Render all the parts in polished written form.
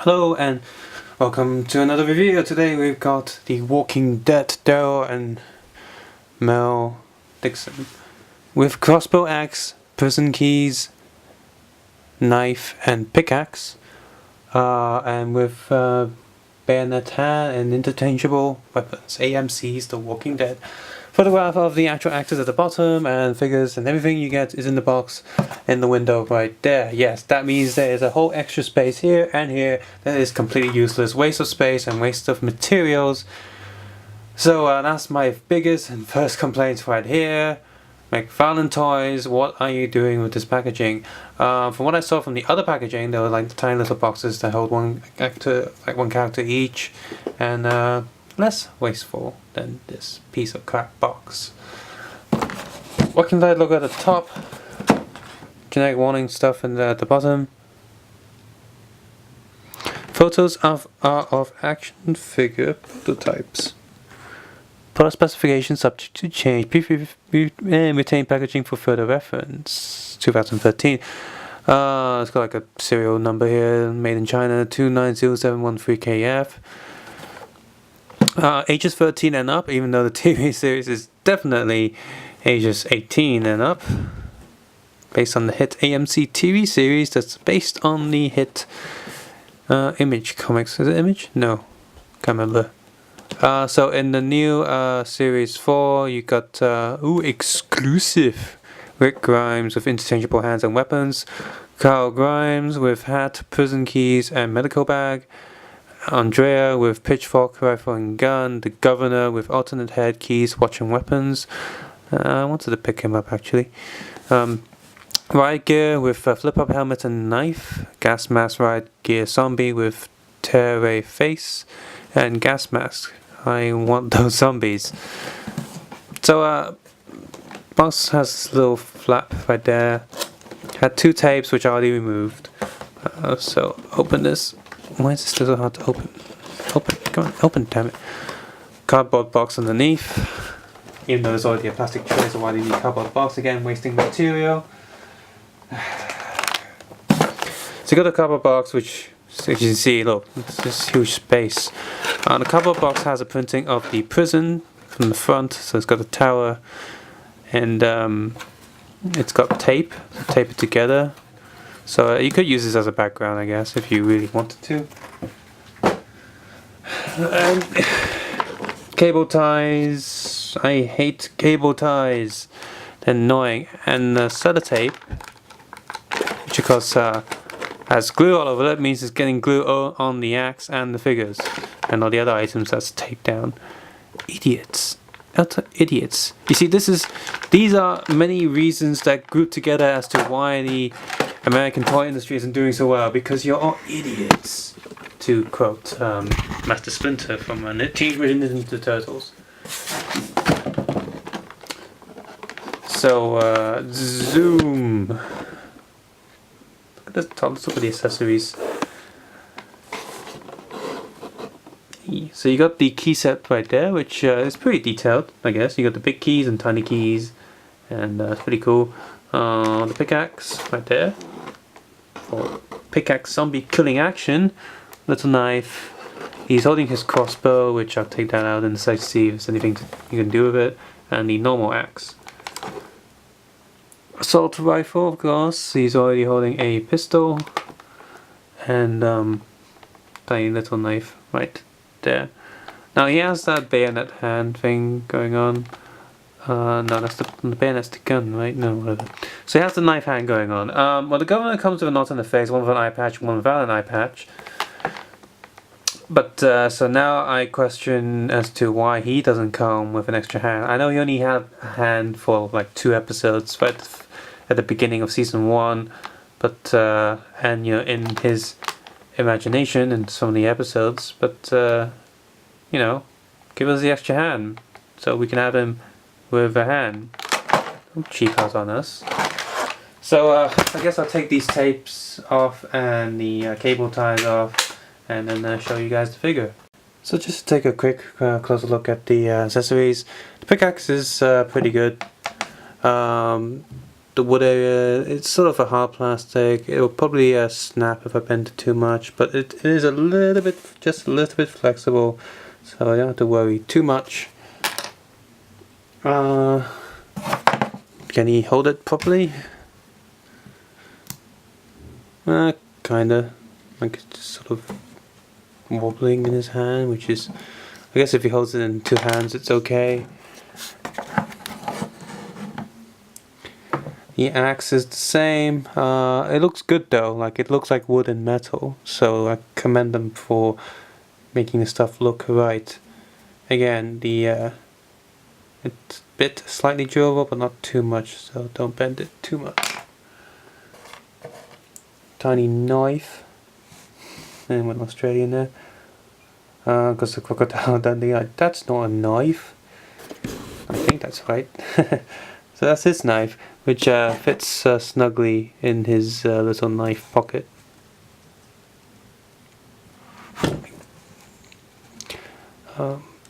Hello and welcome to another review. Today we've got The Walking Dead Daryl and Meryl Dixon with crossbow axe, prison keys, knife and pickaxe, and with bayonet hand and interchangeable weapons. AMC's The Walking Dead. Photograph of the actual actors at the bottom and figures and everything you get is in the box in the window right there. Yes, that means there is a whole extra space here and here that is completely useless. Waste of space and waste of materials. So that's my biggest and first complaint right here. McFarlane Toys, what are you doing with this packaging? From what I saw from the other packaging, there were like tiny little boxes that hold one actor, like one character each, and less wasteful than this piece of crap box. Walking Dead logo at the top, generic warning stuff at the bottom. Photos are of action figure prototypes. Product specifications subject to change. Retain packaging for further reference. 2013. It's got like a serial number here. Made in China. 290713KF. Ages 13 and up, even though the TV series is definitely ages 18 and up. Based on the hit AMC TV series that's based on the hit Image comics. Is it Image? No. Can't remember. So in the new series 4, you got exclusive Rick Grimes with interchangeable hands and weapons, Carl Grimes with hat, prison keys and medical bag, Andrea with pitchfork, rifle and gun, the governor with alternate head, keys, watch and weapons. I wanted to pick him up actually. Riot gear with flip-up helmet and knife, gas mask riot gear zombie with tear-away face, and gas mask. I want those zombies. So box has this little flap right there. Had 2 tapes which I already removed. So open this. Why is this still so hard to open? Open, come on, open, damn it. Cardboard box underneath. Even though there's already a plastic tray, so why do you need cardboard box again? Wasting material. So you got a cardboard box, which, as you can see, look, it's this huge space. The cardboard box has a printing of the prison from the front, so it's got a tower, and it's got tape it together. So you could use this as a background, I guess, if you really wanted to. And cable ties. I hate cable ties. They're annoying. And sellotape, which of course has glue all over it, means it's getting glue on the axe and the figures and all the other items that's taped down. Idiots. Utter idiots. You see, these are many reasons that group together as to why the American toy industry isn't doing so well, because you're all idiots, to quote Master Splinter from Teenage Mutant Ninja Turtles. So zoom. Look at this top. Let's look at the accessories. So you got the key set right there, which is pretty detailed, I guess. You got the big keys and tiny keys, and it's pretty cool. The pickaxe right there for pickaxe zombie killing action. Little knife. He's holding his crossbow, which I'll take that out and see if there's anything you can do with it. And the normal axe. Assault rifle, of course. He's already holding a pistol. And tiny little knife right there. Now he has that bayonet hand thing going on. No, that's the bayonet's the gun, right? No, whatever. So he has the knife hand going on. Well, the governor comes with a knot in the face, one with an eye patch, one without an eye patch. But so now I question as to why he doesn't come with an extra hand. I know he only had a hand for like 2 episodes right at the beginning of season 1, but and you know, in his imagination in some of the episodes, but you know, give us the extra hand so we can have him with a hand. Don't cheap out on us. So I guess I'll take these tapes off and the cable ties off, and then show you guys the figure. So just to take a quick closer look at the accessories. The pickaxe is pretty good. The the wood area, it's sort of a hard plastic. It will probably snap if I bend it too much, but it is a little bit, just a little bit flexible, so I don't have to worry too much. Can he hold it properly? Kinda. Like it's just sort of wobbling in his hand, which is, I guess if he holds it in two hands, it's okay. The axe is the same. It looks good though, like it looks like wood and metal, so I commend them for making the stuff look right. Again, the it's a bit slightly durable, but not too much, so don't bend it too much. Tiny knife, and with Australian there, because the crocodile Dundee, that's not a knife. I think that's right. So that's his knife, which fits snugly in his little knife pocket.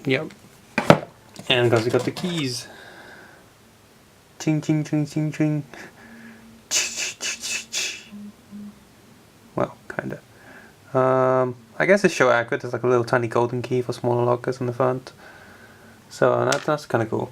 Yep. And because we got the keys. Ching ching ching ching ching. Well, kinda. I guess it's show accurate. There's like a little tiny golden key for smaller lockers on the front. So that's kind of cool.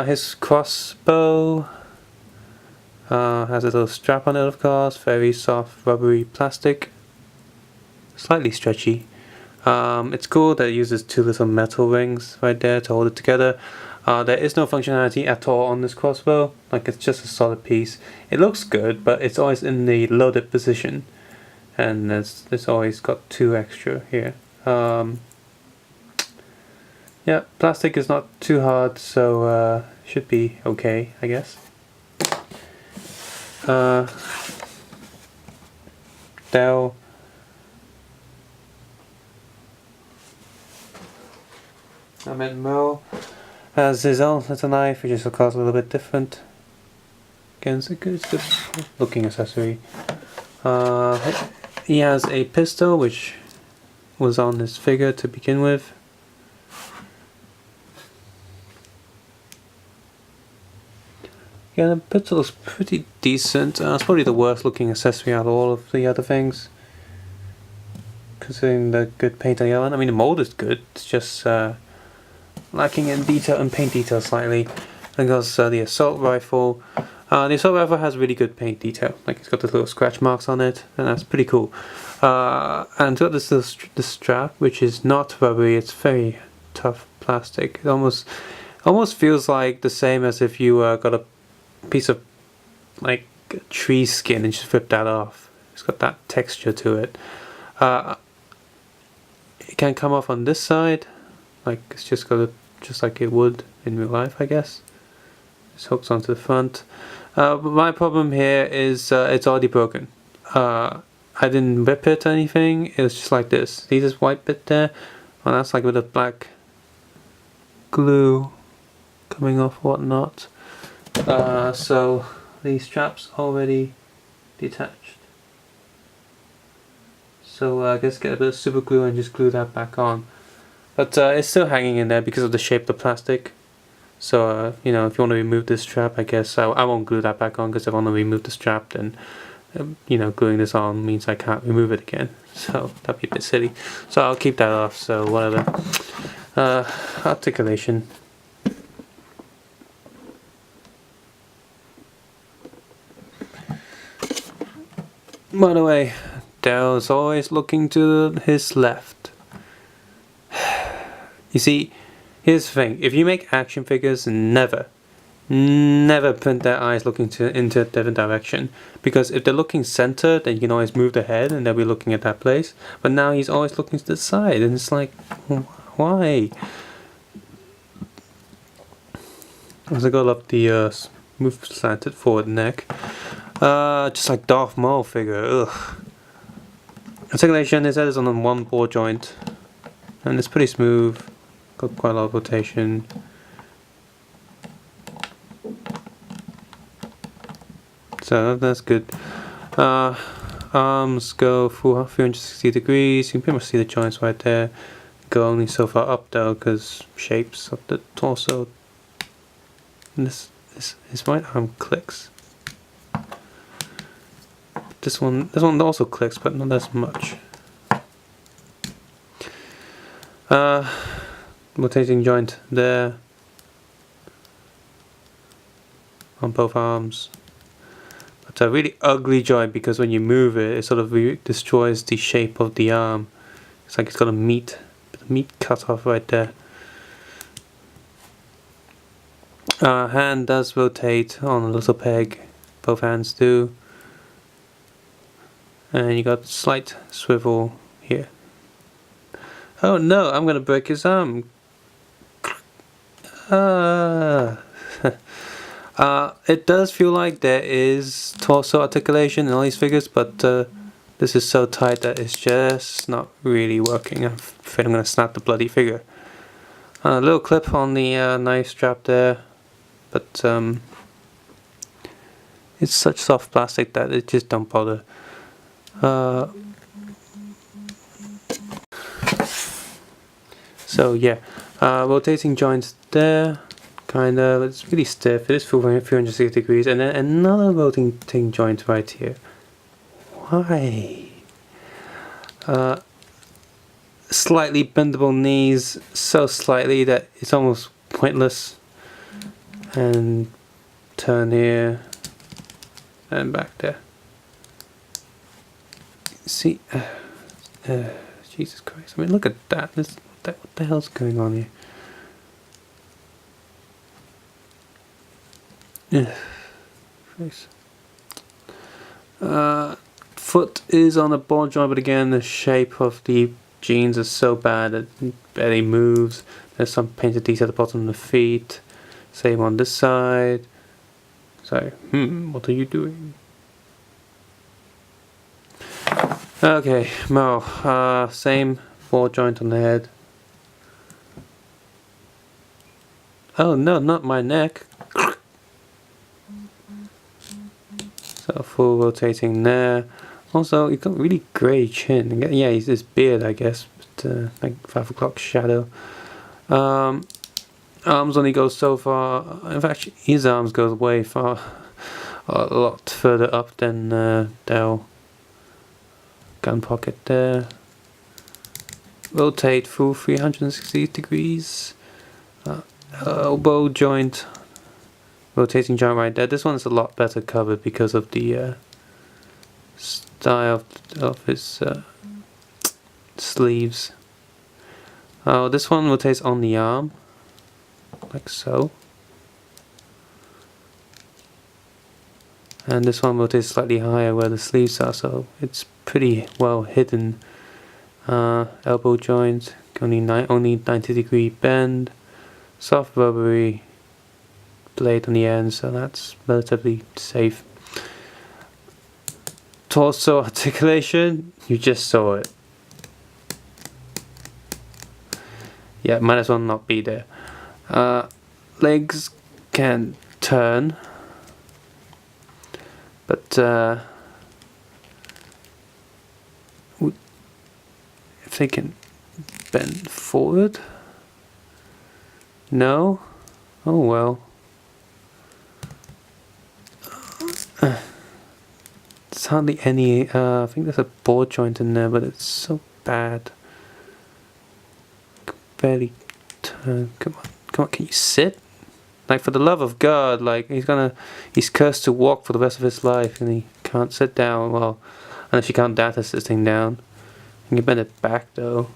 His crossbow has a little strap on it, of course. Very soft, rubbery plastic. Slightly stretchy. It's cool that it uses two little metal rings right there to hold it together. There is no functionality at all on this crossbow. Like, it's just a solid piece. It looks good, but it's always in the loaded position. And it's always got two extra here. Yeah, plastic is not too hard, so should be okay, I guess. Daryl. I meant Meryl has his own little knife, which is of course a little bit different. Again, it's a good looking accessory. He has a pistol, which was on his figure to begin with. Yeah, the pistol looks pretty decent. It's probably the worst looking accessory out of all of the other things, considering the good paint on the other one. I mean, the mold is good, it's just lacking in detail and paint detail slightly. And goes the assault rifle. The assault rifle has really good paint detail. Like, it's got the little scratch marks on it, and that's pretty cool. And it's got this little strap, which is not rubbery. It's very tough plastic. It almost feels like the same as if you got a piece of like tree skin and just rip that off. It's got that texture to it. It can come off on this side, like it's just like it would in real life, I guess. Just hooks onto the front. But my problem here is it's already broken. I didn't rip it or anything. It was just like this. See this white bit there? Well, that's like with a black glue coming off, whatnot. So the strap's already detached. So I guess get a bit of super glue and just glue that back on. But it's still hanging in there because of the shape of the plastic. So you know, if you want to remove this strap, I guess I won't glue that back on, because if I want to remove the strap, then you know, gluing this on means I can't remove it again. So that'd be a bit silly. So I'll keep that off. So whatever. Articulation. By the way, Daryl is always looking to his left. You see, here's the thing. If you make action figures, never print their eyes looking into a different direction. Because if they're looking center, then you can always move the head and they'll be looking at that place. But now he's always looking to the side, and it's like, why? As I go up the smooth slanted forward neck. Just like Darth Maul figure, ugh. Articulation, his head is on one ball joint, and it's pretty smooth, got quite a lot of rotation. So that's good. Arms go full 360 degrees, you can pretty much see the joints right there. Go only so far up though, because shapes of the torso. And this his right arm clicks. This one also clicks, but not as much. Rotating joint there on both arms. It's a really ugly joint because when you move it, it sort of destroys the shape of the arm. It's like it's got a meat cut off right there. Hand does rotate on a little peg. Both hands do. And you got slight swivel here. Oh no, I'm gonna break his arm. It does feel like there is torso articulation in all these figures, but this is so tight that it's just not really working. I'm afraid I'm gonna snap the bloody figure. A little clip on the knife strap there, but it's such soft plastic that it just don't bother. So yeah, rotating joints there, kind of. It's really stiff. It is 360 degrees, and then another rotating joint right here. Why? Slightly bendable knees, so slightly that it's almost pointless. And turn here and back there. See, Jesus Christ! I mean, look at that. What the hell's going on here? Face. Foot is on a ball joint, but again, the shape of the jeans is so bad that it barely moves. There's some painted detail at the bottom of the feet. Same on this side. So, what are you doing? Okay, Meryl. Same ball joint on the head. Oh no, not my neck. So full rotating there. Also, he's got really grey chin. Yeah, he's this beard, I guess. But, like 5 o'clock shadow. Arms only go so far. In fact, his arms goes way far, a lot further up than Daryl. Gun pocket there. Rotate full 360 degrees. Elbow joint, rotating joint right there. This one's a lot better covered because of the style of his sleeves. This one rotates on the arm, like so. And this one rotates slightly higher where the sleeves are, so it's pretty well hidden. Elbow joint, only 90-degree bend. Soft rubbery blade on the end, so that's relatively safe. Torso articulation, you just saw it. Yeah, might as well not be there. Legs can turn, but if they can bend forward. No? Oh well. There's hardly any, I think there's a ball joint in there, but it's so bad. Barely turn. Come on, can you sit? Like, for the love of God, like, he's cursed to walk for the rest of his life, and he can't sit down. Well, unless you count that as sitting down. You can bend it back, though.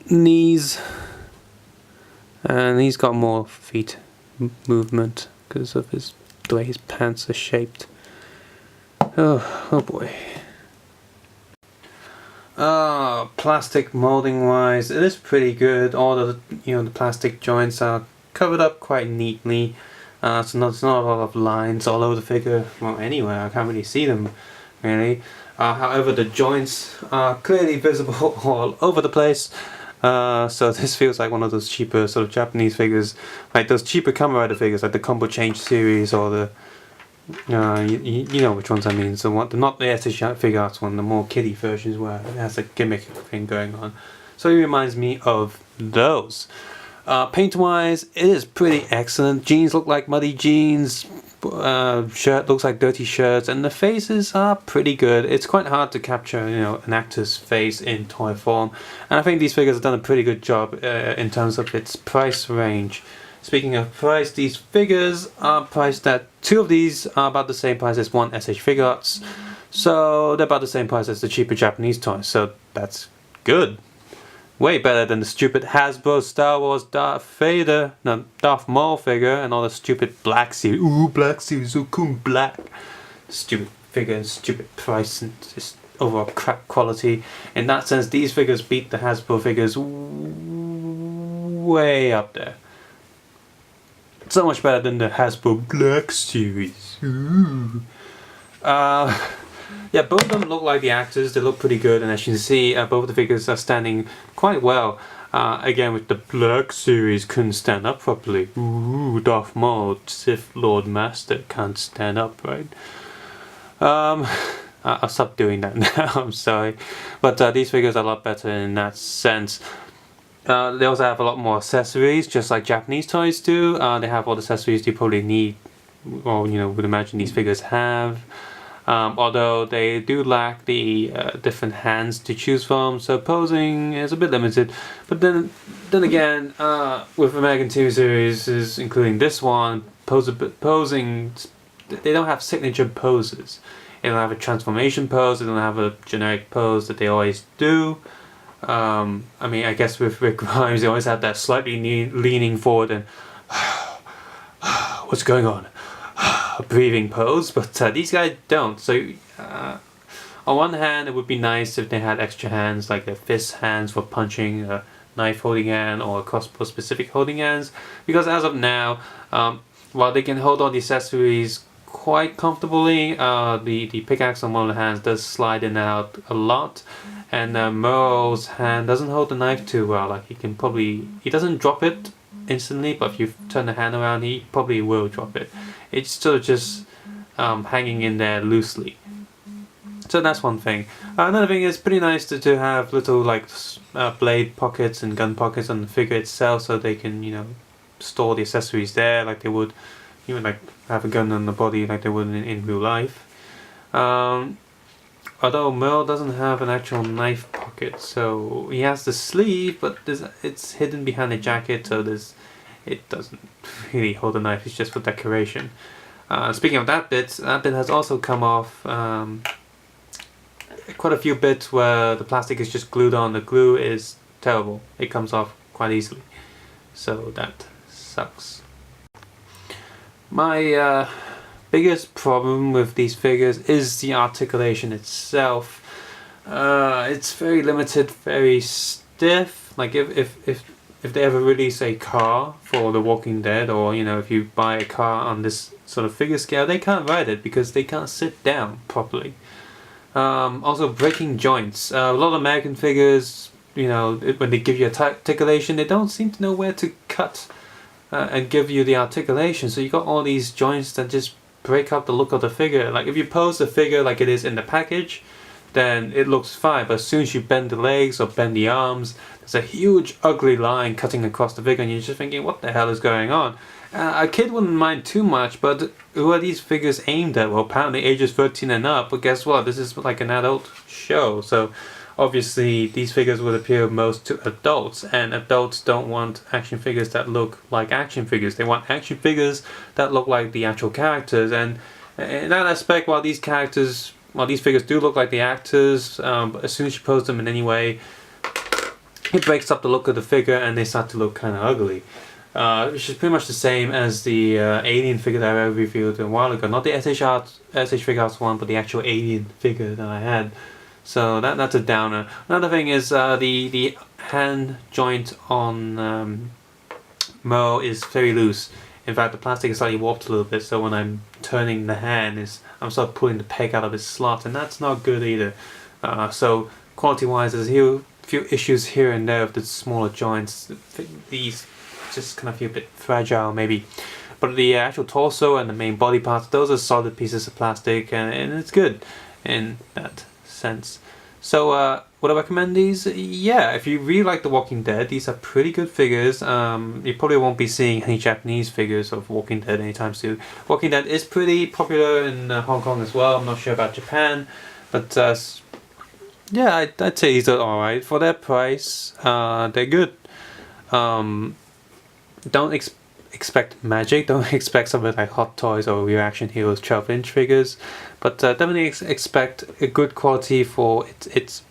Knees, and he's got more feet movement because of the way his pants are shaped. Oh boy. Plastic molding wise, it is pretty good. All the the plastic joints are covered up quite neatly. So it's not a lot of lines all over the figure. Well, anywhere I can't really see them really. However, the joints are clearly visible all over the place. So this feels like one of those cheaper sort of Japanese figures, like those cheaper Kamen Rider figures, like the Combo Change series, or the you know which ones I mean. So not the SH Figure Arts one, the more kiddie versions where it has a gimmick thing going on. So it reminds me of those. Paint-wise, it is pretty excellent. Jeans look like muddy jeans. Shirt looks like dirty shirts, and the faces are pretty good. It's quite hard to capture, an actor's face in toy form, and I think these figures have done a pretty good job in terms of its price range. Speaking of price, these figures are priced at 2 of these are about the same price as one SH Figuarts, so they're about the same price as the cheaper Japanese toys. So that's good. Way better than the stupid Hasbro Star Wars Darth Maul figure and all the stupid Black Series. Ooh, Black Series, so cool, black. Stupid figure and stupid price and just overall crap quality. In that sense, these figures beat the Hasbro figures way up there. So much better than the Hasbro Black Series. Ooh. Yeah, both of them look like the actors. They look pretty good, and as you can see, both the figures are standing quite well. Again, with the Black Series, couldn't stand up properly. Ooh, Darth Maul, Sith Lord Master, can't stand up, right? I'll stop doing that now, I'm sorry. But these figures are a lot better in that sense. They also have a lot more accessories, just like Japanese toys do. They have all the accessories you probably need, or would imagine these figures have. Although they do lack the different hands to choose from, so posing is a bit limited. But then again, with American TV series, including this one, posing, they don't have signature poses. They don't have a transformation pose. They don't have a generic pose that they always do. I mean, I guess with Rick Grimes, they always have that slightly leaning forward and what's going on? Breathing pose, but these guys don't. So on one hand, it would be nice if they had extra hands, like their fist hands for punching, a knife holding hand, or a crossbow specific holding hands, because as of now, while they can hold all the accessories quite comfortably, the pickaxe on one of the hands does slide in and out a lot, and Meryl's hand doesn't hold the knife too well. Like he doesn't drop it instantly, but if you turn the hand around, he probably will drop it. It's still just hanging in there loosely. So that's one thing. Another thing is pretty nice to have little blade pockets and gun pockets on the figure itself, so they can store the accessories there like they would, like have a gun on the body like they would in real life. Although Meryl doesn't have an actual knife pocket, so he has the sleeve, but it's hidden behind the jacket, so it doesn't really hold a knife. It's just for decoration. Speaking of that bit has also come off. Quite a few bits where the plastic is just glued on. The glue is terrible. It comes off quite easily, so that sucks. My biggest problem with these figures is the articulation itself. It's very limited, very stiff. Like if they ever release a car for The Walking Dead, or if you buy a car on this sort of figure scale, they can't ride it because they can't sit down properly. Also breaking joints. A lot of American figures, when they give you articulation, they don't seem to know where to cut and give you the articulation. So you got all these joints that just break up the look of the figure. Like if you pose the figure like it is in the package, then it looks fine, but as soon as you bend the legs or bend the arms, there's a huge ugly line cutting across the figure, and you're just thinking, what the hell is going on? A kid wouldn't mind too much, but who are these figures aimed at? Well, apparently ages 13 and up, but guess what? This is like an adult show, so obviously these figures would appeal most to adults, and adults don't want action figures that look like action figures. They want action figures that look like the actual characters, and in that aspect, while these figures do look like the actors, but as soon as you pose them in any way, it breaks up the look of the figure and they start to look kind of ugly. Which is pretty much the same as the alien figure that I reviewed a while ago. Not the SH Figuarts one, but the actual alien figure that I had. So that's a downer. Another thing is the hand joint on Meryl is very loose. In fact, the plastic is slightly warped a little bit, so when I'm turning the hand, I'm sort of pulling the peg out of its slot, and that's not good either. So quality-wise, there's a few issues here and there with the smaller joints. These just kind of feel a bit fragile, maybe. But the actual torso and the main body parts, those are solid pieces of plastic, and it's good in that sense. So would I recommend these? Yeah, if you really like The Walking Dead, these are pretty good figures. You probably won't be seeing any Japanese figures of Walking Dead anytime soon. Walking Dead is pretty popular in Hong Kong as well. I'm not sure about Japan, but yeah, I'd say these are alright. For their price, they're good. Don't expect magic. Don't expect something like Hot Toys or Reaction Heroes 12-inch figures, but definitely expect a good quality for its